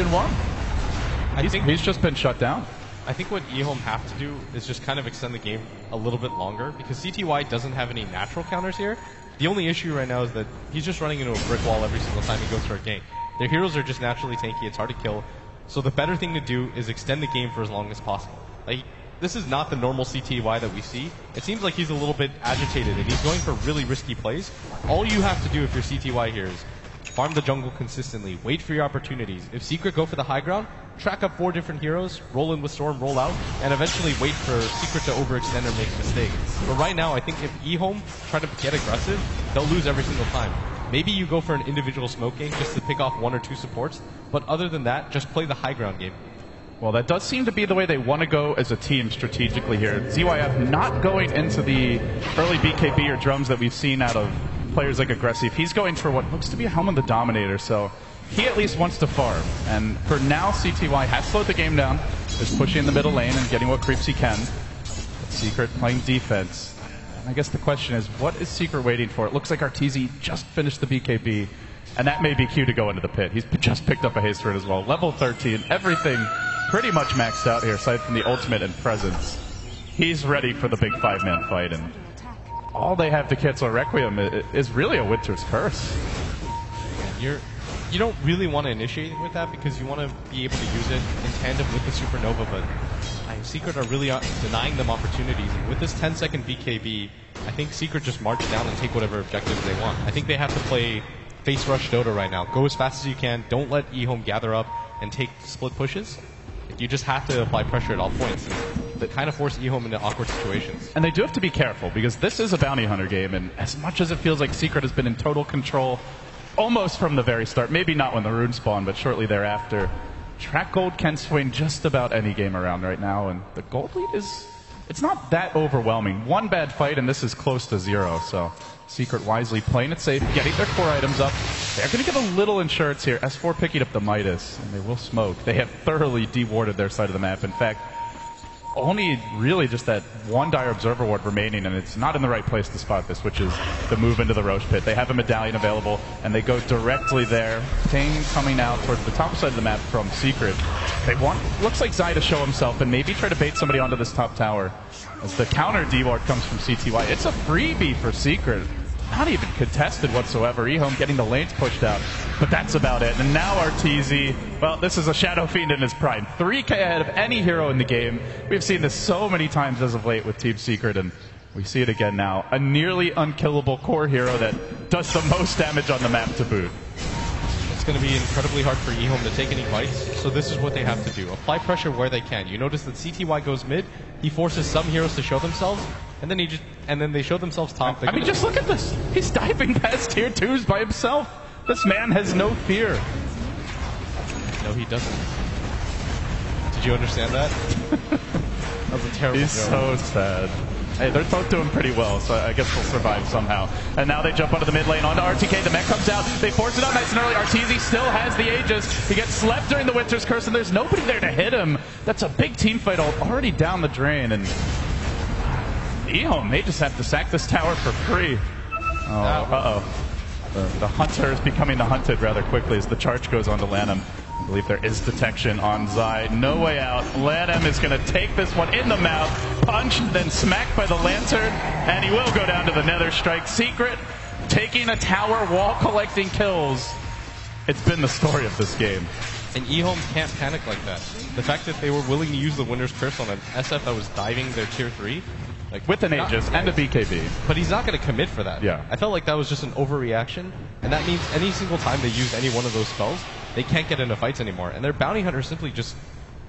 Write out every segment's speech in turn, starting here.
3-1. He's just been shut down. I think what eHome have to do is just kind of extend the game a little bit longer because CTY doesn't have any natural counters here. The only issue right now is that he's just running into a brick wall every single time he goes for a gank. Their heroes are just naturally tanky, it's hard to kill. So the better thing to do is extend the game for as long as possible. Like, this is not the normal CTY that we see. It seems like he's a little bit agitated and he's going for really risky plays. All you have to do if you're CTY here is farm the jungle consistently, wait for your opportunities. If Secret go for the high ground, track up 4 different heroes, roll in with Storm, roll out, and eventually wait for Secret to overextend or make a mistake. But right now, I think if eHome try to get aggressive, they'll lose every single time. Maybe you go for an individual smoke game just to pick off 1 or 2 supports, but other than that, just play the high ground game. Well, that does seem to be the way they want to go as a team strategically here. ZYF not going into the early BKB or drums that we've seen out of players like Aggressive. He's going for what looks to be a Helm of the Dominator, so he at least wants to farm. And for now, CTY has slowed the game down, is pushing in the middle lane and getting what creeps he can. But Secret playing defense. And I guess the question is, what is Secret waiting for? It looks like Arteezy just finished the BKB, and that may be cue to go into the pit. He's just picked up a haste rune as well. Level 13, everything pretty much maxed out here, aside from the ultimate and presence. He's ready for the big 5-man fight, and all they have to cancel Requiem is really a Winter's Curse. You don't really want to initiate with that because you want to be able to use it in tandem with the Supernova, but Secret are really denying them opportunities. And with this 10-second BKB, I think Secret just march down and take whatever objectives they want. I think they have to play face rush Dota right now. Go as fast as you can. Don't let eHome gather up and take split pushes. You just have to apply pressure at all points. That kind of force eHome into awkward situations. And they do have to be careful because this is a bounty hunter game, and as much as it feels like Secret has been in total control almost from the very start, maybe not when the rune spawn, but shortly thereafter, Track Gold can swing just about any game around right now, and the gold lead it's not that overwhelming. 1 bad fight and this is close to 0, so Secret wisely playing it safe, getting their core items up. They're going to get a little insurance here. S4 picking up the Midas, and they will smoke. They have thoroughly dewarded their side of the map. In fact, only really just that 1 Dire Observer ward remaining, and it's not in the right place to spot this, which is the move into the Roche pit. They have a medallion available, and they go directly there. Ping coming out towards the top side of the map from Secret. They want, looks like Zai to show himself and maybe try to bait somebody onto this top tower. As the counter D-ward comes from CTY, it's a freebie for Secret. Not even contested whatsoever. eHome getting the lanes pushed out, but that's about it. And now Arteezy, well, this is a Shadow Fiend in his prime. 3K ahead of any hero in the game. We've seen this so many times as of late with Team Secret, and we see it again now. A nearly unkillable core hero that does the most damage on the map to boot. It's going to be incredibly hard for eHome to take any fights, so this is what they have to do. Apply pressure where they can. You notice that CTY goes mid, he forces some heroes to show themselves, and then they show themselves top. I mean, just look at this. He's diving past tier 2s by himself. This man has no fear. No, he doesn't. Did you understand that? That was a terrible He's joke. so sad. Hey, they're both doing pretty well, so I guess they'll survive somehow. And now they jump onto the mid lane, onto RTK. The mech comes out. They force it out nice and early. Arteezy still has the Aegis. He gets slept during the Winter's Curse, and there's nobody there to hit him. That's a big team fight already down the drain, and eHome may just have to sack this tower for free. Oh, The hunter is becoming the hunted rather quickly as the charge goes on to Lanham. I believe there is detection on Zai. No way out. Lanham is going to take this one in the mouth, punch, then smacked by the Lantern, and he will go down to the Nether Strike. Secret taking a tower while collecting kills. It's been the story of this game. And eHome can't panic like that. The fact that they were willing to use the Winter's Curse on an SF that was diving their tier 3, like with an Aegis and a BKB. But he's not going to commit for that. Yeah. I felt like that was just an overreaction, and that means any single time they use any one of those spells, they can't get into fights anymore. And their bounty hunter simply just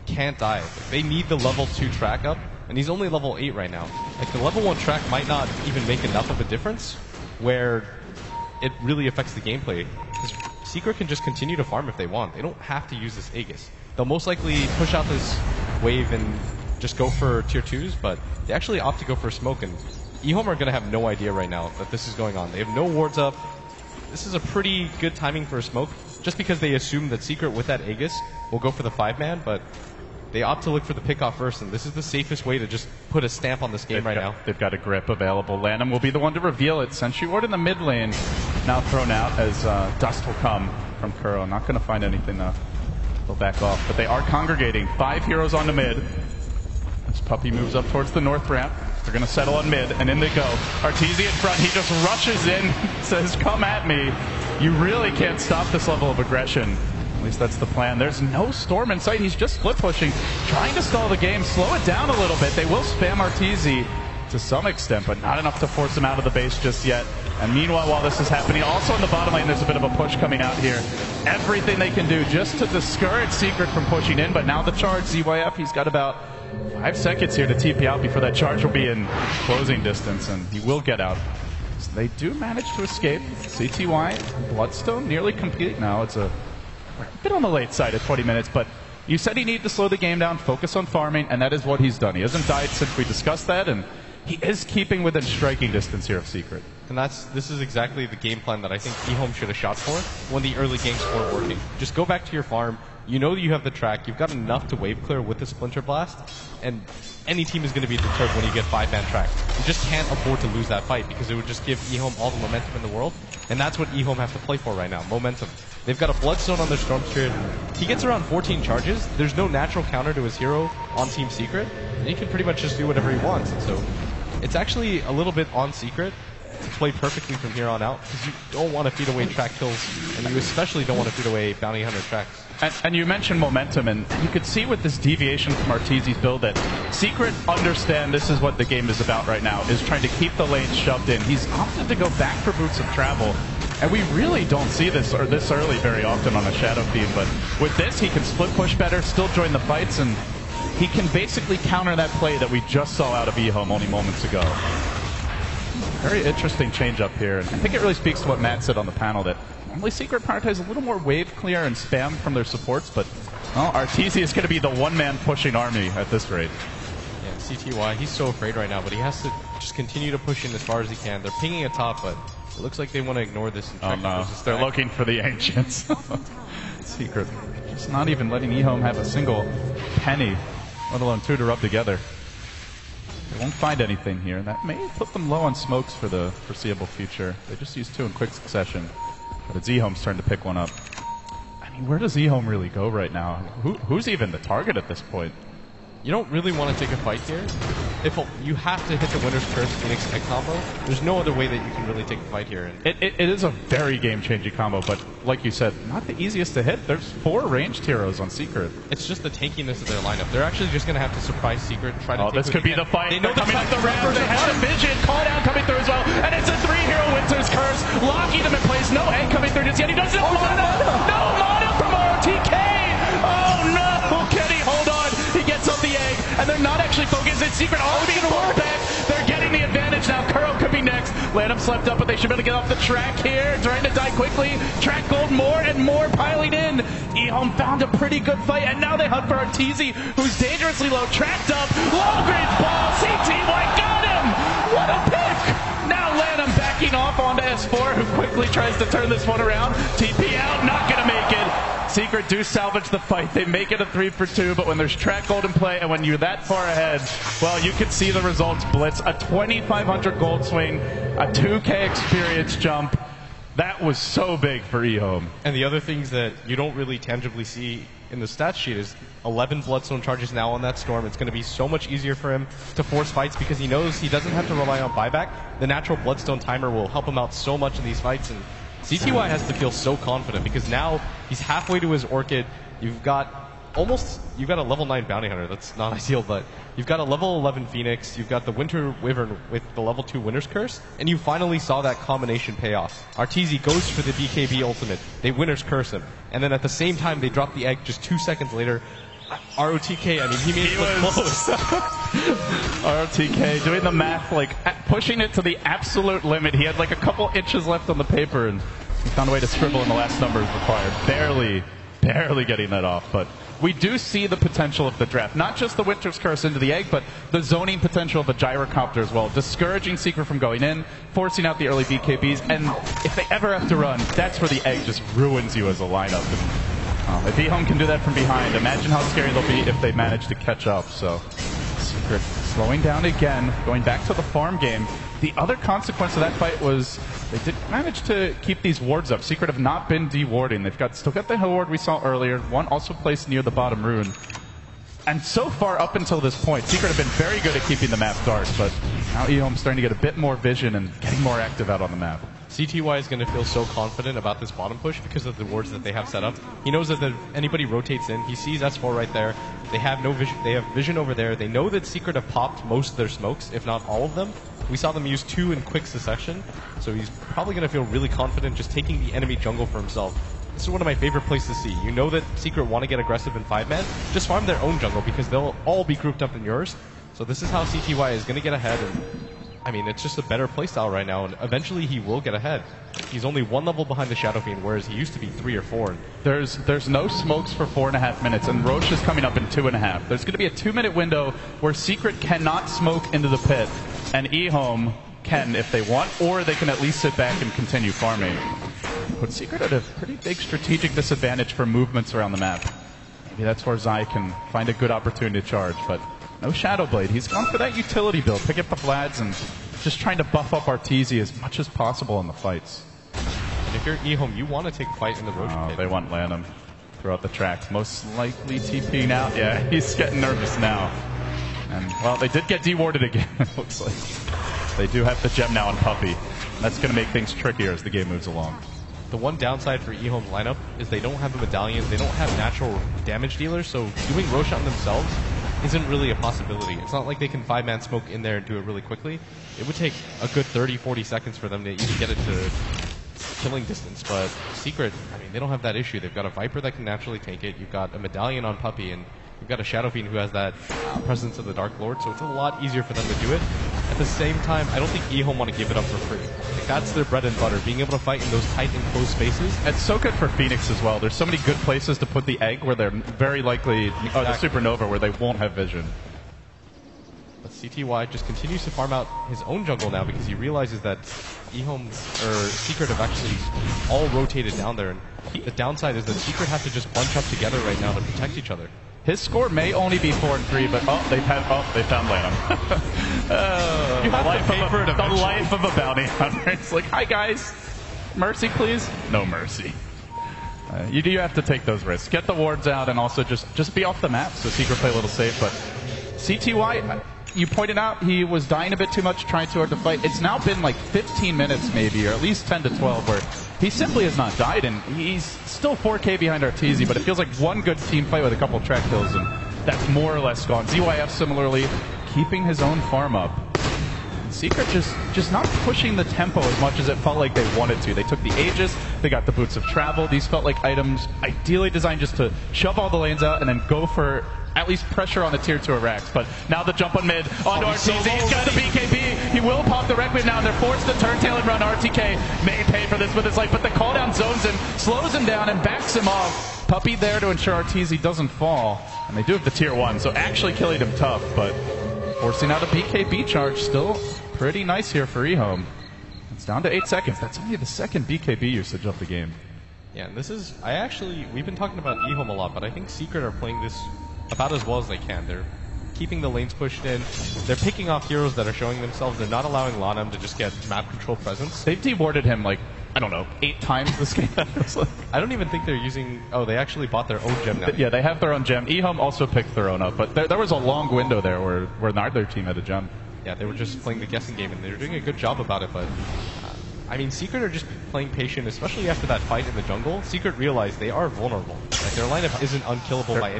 can't die. They need the level 2 track up, and he's only level 8 right now. Like, the level 1 track might not even make enough of a difference where it really affects the gameplay. Because Secret can just continue to farm if they want. They don't have to use this Aegis. They'll most likely push out this wave and just go for tier 2s, but they actually opt to go for a smoke, and eHome are going to have no idea right now that this is going on. They have no wards up. This is a pretty good timing for a smoke, just because they assume that Secret with that Aegis will go for the 5-man, but they opt to look for the pickoff first, and this is the safest way to just put a stamp on this game now. They've got a grip available. Lanham will be the one to reveal it. Sentry Ward in the mid lane now thrown out as dust will come from Kuro. Not going to find anything though. they'll back off. But they are congregating. 5 heroes on the mid. This puppy moves up towards the north ramp. They're going to settle on mid, and in they go. Arteezy in front. He just rushes in, says, come at me. You really can't stop this level of aggression. At least that's the plan. There's no Storm in sight. He's just split pushing, trying to stall the game, slow it down a little bit. They will spam Arteezy to some extent, but not enough to force him out of the base just yet. And meanwhile, while this is happening, also in the bottom lane, there's a bit of a push coming out here. Everything they can do just to discourage Secret from pushing in, but now the charge, ZYF, he's got about 5 seconds here to TP out before that charge will be in closing distance, and he will get out. So they do manage to escape. CTY, Bloodstone, nearly complete now. It's a bit on the late side at 20 minutes, but you said he needed to slow the game down, focus on farming, and that is what he's done. He hasn't died since we discussed that, and he is keeping within striking distance here of Secret. And this is exactly the game plan that I think eHome should have shot for when the early games weren't working. Just go back to your farm. You know that you have the track. You've got enough to wave clear with the Splinter Blast, and any team is going to be deterred when you get 5-man track. You just can't afford to lose that fight because it would just give eHome all the momentum in the world, and that's what eHome has to play for right now, momentum. They've got a Bloodstone on their Storm Spirit. He gets around 14 charges. There's no natural counter to his hero on Team Secret, and he can pretty much just do whatever he wants. And so it's actually a little bit on Secret to play perfectly from here on out because you don't want to feed away track kills, and you especially don't want to feed away Bounty Hunter tracks. And you mentioned momentum, and you could see with this deviation from Arteezy's build that Secret understand this is what the game is about right now, is trying to keep the lanes shoved in. He's opted to go back for Boots of Travel, and we really don't see this or this early very often on a Shadow Fiend, but with this he can split push better, still join the fights, and he can basically counter that play that we just saw out of eHome only moments ago. Very interesting change up here, and I think it really speaks to what Matt said on the panel that normally Secret prioritize a little more wave clear and spam from their supports, but well, Arteezy is going to be the one-man pushing army at this rate. Yeah, CTY, he's so afraid right now, but he has to just continue to push in as far as he can. They're pinging a top, but it looks like they want to ignore this. And no, they're looking for the Ancients. Secret just not even letting eHome have a single penny, let alone 2 to rub together. They won't find anything here, and that may put them low on smokes for the foreseeable future. They just used 2 in quick succession, but it's eHome's turn to pick one up. I mean, where does eHome really go right now? Who's even the target at this point? You don't really want to take a fight here. If you have to hit the Winter's Curse Phoenix Egg combo, there's no other way that you can really take a fight here. It is a very game-changing combo, but like you said, not the easiest to hit. There's 4 ranged heroes on Secret. It's just the tankiness of their lineup. They're actually just going to have to surprise Secret, try to take this could be the fight. They know coming up the ramp. They have a vision. Call down coming through as well, and it's a 3-hero Winter's Curse, locking them in place. No egg coming through just yet. He doesn't have mana. No mana from ROTK. Oh no! Can he hold on? He gets up the egg, and they're not actually focused. It's Secret all being forced back. They're getting the advantage now. Kuro could be next. Lanham slept up, but they should be able to get off the track here. Trying to die quickly. Track gold more and more piling in. eHome found a pretty good fight, and now they hunt for Arteezy, who's dangerously low. Tracked up. Long-range ball. CTY got him. What a pick. Now Lanham backing off onto S4, who quickly tries to turn this one around. TP out. Not going to make it. Secret do salvage the fight. They make it a 3-for-2, but when there's track gold in play and when you're that far ahead, well, you can see the results blitz. A 2,500 gold swing, a 2K experience jump. That was so big for eHome. And the other things that you don't really tangibly see in the stat sheet is 11 Bloodstone charges now on that Storm. It's going to be so much easier for him to force fights because he knows he doesn't have to rely on buyback. The natural Bloodstone timer will help him out so much in these fights, and CTY has to feel so confident because now he's halfway to his Orchid. You've got a level 9 Bounty Hunter. That's not ideal, but you've got a level 11 Phoenix. You've got the Winter Wyvern with the level 2 Winter's Curse, and you finally saw that combination pay off. Arteezy goes for the BKB ultimate. They Winter's Curse him, and then at the same time they drop the egg just 2 seconds later. ROTK, I mean, he made it look close. ROTK doing the math, like pushing it to the absolute limit. He had like a couple inches left on the paper, and he found a way to scribble in the last numbers required. Barely getting that off, but we do see the potential of the draft. Not just the Winter's Curse into the egg, but the zoning potential of a gyrocopter as well. Discouraging Secret from going in, forcing out the early BKBs, and if they ever have to run, that's where the egg just ruins you as a lineup. And, if eHome can do that from behind, imagine how scary they'll be if they manage to catch up. So Secret slowing down again, going back to the farm game. The other consequence of that fight was they did manage to keep these wards up. Secret have not been de-warding. They've still got the hill ward we saw earlier, one also placed near the bottom rune. And so far up until this point, Secret have been very good at keeping the map dark, but now eHome's starting to get a bit more vision and getting more active out on the map. CTY is going to feel so confident about this bottom push because of the wards that they have set up. He knows that if anybody rotates in, he sees S4 right there. They have no vision. They have vision over there. They know that Secret have popped most of their smokes, if not all of them. We saw them use 2 in quick succession, so he's probably going to feel really confident just taking the enemy jungle for himself. This is one of my favorite places to see. You know that Secret want to get aggressive in 5-man. Just farm their own jungle because they'll all be grouped up in yours. So this is how CTY is going to get ahead. And I mean, it's just a better playstyle right now, and eventually he will get ahead. He's only 1 level behind the Shadow Fiend, whereas he used to be 3 or 4. There's no smokes for 4.5 minutes, and Roche is coming up in 2.5. There's going to be a 2-minute window where Secret cannot smoke into the pit, and eHome can if they want, or they can at least sit back and continue farming. But Secret at a pretty big strategic disadvantage for movements around the map. Maybe that's where Zai can find a good opportunity to charge, but no Shadow Blade. He's gone for that utility build, pick up the Vlads, and just trying to buff up Arteezy as much as possible in the fights. And if you're eHome, you want to take fight in the Roche pit. They want Lanham throughout the track. Most likely TPing out. Yeah, he's getting nervous now. And, well, they did get dewarded again, it looks like. They do have the gem now on Puppey. That's going to make things trickier as the game moves along. The one downside for eHome's lineup is they don't have a medallion, they don't have natural damage dealers, so doing Roshan themselves isn't really a possibility. It's not like they can 5-man smoke in there and do it really quickly. It would take a good 30-40 seconds for them to even get it to killing distance, but Secret, I mean, they don't have that issue. They've got a Viper that can naturally tank it, you've got a medallion on Puppey, and you've got a Shadow Fiend who has that presence of the Dark Lord, so it's a lot easier for them to do it. At the same time, I don't think eHome want to give it up for free. Like, that's their bread and butter, being able to fight in those tight enclosed spaces. It's so good for Phoenix as well. There's so many good places to put the egg where they're very likely, or the Supernova where they won't have vision. But CTY just continues to farm out his own jungle now because he realizes that eHome or Secret have actually all rotated down there, and the downside is that Secret have to just bunch up together right now to protect each other. His score may only be 4-3, but they found Lanham. You have to pay for it eventually. The life of a bounty hunter. It's like, hi guys, mercy please. No mercy. You do have to take those risks. Get the wards out and also just be off the map so Secret play a little safe. But CTY, you pointed out he was dying a bit too much, trying too hard to fight. It's now been like 15 minutes maybe, or at least 10 to 12, where he simply has not died, and he's still 4K behind Arteezy, but it feels like one good team fight with a couple track kills, and that's more or less gone. ZYF similarly, keeping his own farm up. Secret just not pushing the tempo as much as it felt like they wanted to. They took the Aegis, they got the Boots of Travel. These felt like items ideally designed just to shove all the lanes out and then go for at least pressure on the tier 2 Arax. But now the jump on mid onto Arteezy. He's got the BKB. He will pop the Requiem now, and they're forced to turn tail and run. RTK may pay for this with his life, but the call down zones him, slows him down, and backs him off. Puppey there to ensure Arteezy doesn't fall. And they do have the tier 1, so actually killing him tough, but forcing out a BKB charge. Still pretty nice here for eHome. It's down to 8 seconds. That's only the second BKB usage of the game. Yeah, and this is, we've been talking about eHome a lot, but I think Secret are playing this about as well as they can. They're keeping the lanes pushed in. They're picking off heroes that are showing themselves. They're not allowing Lanham to just get map control presence. They've dewarded him like, I don't know, 8 times this game. I don't even think they're using, they actually bought their own gem now. Yeah, they have their own gem. eHome also picked their own up, but there was a long window there where neither team had a gem. Yeah, they were just playing the guessing game, and they're doing a good job about it, but I mean, Secret are just playing patient, especially after that fight in the jungle. Secret realized they are vulnerable. Like, their lineup isn't unkillable by any